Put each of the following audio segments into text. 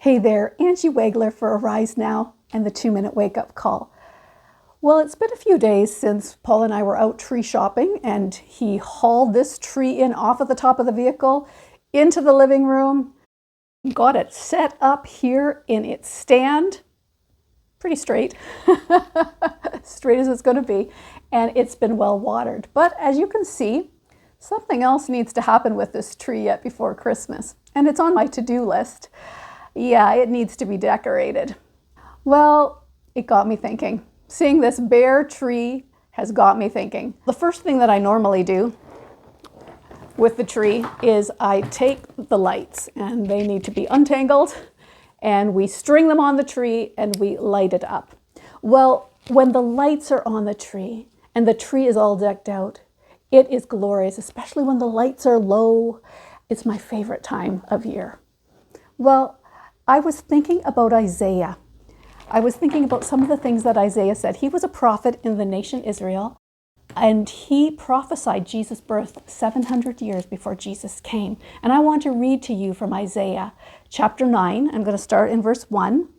Hey there, Angie Wagler for Arise Now and the 2-Minute Wake-Up Call. Well, it's been a few days since Paul and I were out tree shopping, and he hauled this tree in off of the top of the vehicle into the living room, got it set up here in its stand, pretty straight, straight as it's going to be, and it's been well watered. But as you can see, something else needs to happen with this tree yet before Christmas, and it's on my to-do list. Yeah, it needs to be decorated. Well, it got me thinking. Seeing this bare tree has got me thinking. The first thing that I normally do with the tree is I take the lights, and they need to be untangled, and we string them on the tree and we light it up. Well, when the lights are on the tree and the tree is all decked out, it is glorious, especially when the lights are low. It's my favorite time of year. Well, I was thinking about Isaiah. I was thinking about some of the things that Isaiah said. He was a prophet in the nation Israel, and he prophesied Jesus' birth 700 years before Jesus came. And I want to read to you from Isaiah chapter 9. I'm going to start in verse 1.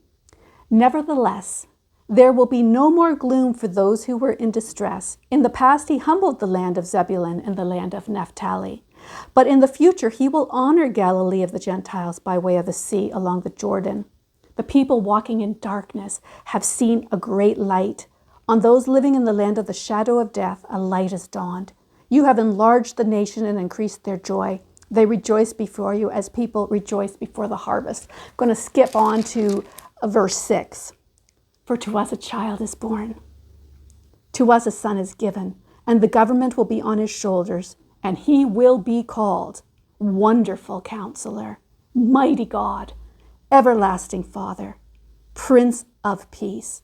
Nevertheless, there will be no more gloom for those who were in distress. In the past, he humbled the land of Zebulun and the land of Naphtali. But in the future, he will honor Galilee of the Gentiles by way of the sea along the Jordan. The people walking in darkness have seen a great light. On those living in the land of the shadow of death, a light has dawned. You have enlarged the nation and increased their joy. They rejoice before you as people rejoice before the harvest. I'm going to skip on to verse 6. For to us a child is born. To us a son is given, and the government will be on his shoulders. And he will be called Wonderful Counselor, Mighty God, Everlasting Father, Prince of Peace.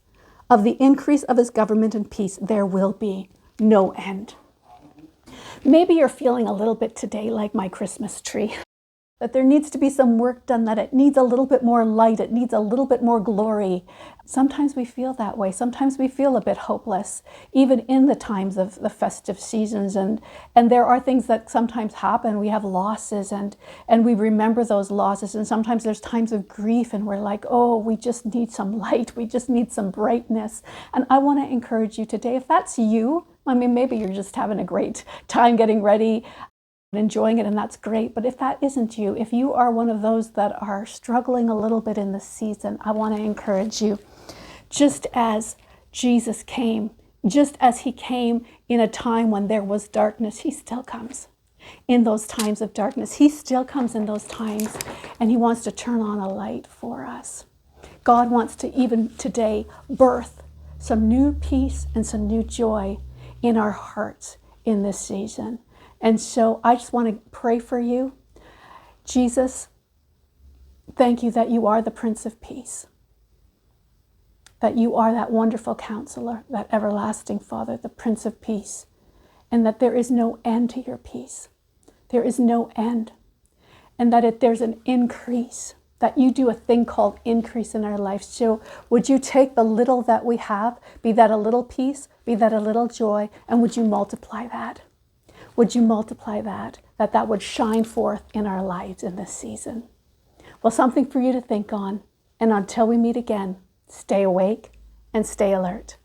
Of the increase of his government and peace, there will be no end. Maybe you're feeling a little bit today like my Christmas tree, that there needs to be some work done, that it needs a little bit more light, it needs a little bit more glory. Sometimes we feel that way. Sometimes we feel a bit hopeless, even in the times of the festive seasons. And there are things that sometimes happen. We have losses, and we remember those losses. And sometimes there's times of grief, and we're like, oh, we just need some light. We just need some brightness. And I want to encourage you today, if that's you, I mean, maybe you're just having a great time getting ready, enjoying it, and that's great. But if that isn't you, if you are one of those that are struggling a little bit in this season, I want to encourage you. Just as Jesus came, just as he came in a time when there was darkness, he still comes in those times of darkness. He still comes in those times, and he wants to turn on a light for us. God wants to even today birth some new peace and some new joy in our hearts in this season. And so I just want to pray for you. Jesus, thank you that you are the Prince of Peace, that you are that wonderful counselor, that everlasting Father, the Prince of Peace, and that there is no end to your peace. There is no end. And that there's an increase, that you do a thing called increase in our lives. So would you take the little that we have, be that a little peace, be that a little joy, and would you multiply that? Would you multiply that would shine forth in our lives in this season? Well, something for you to think on. And until we meet again, stay awake and stay alert.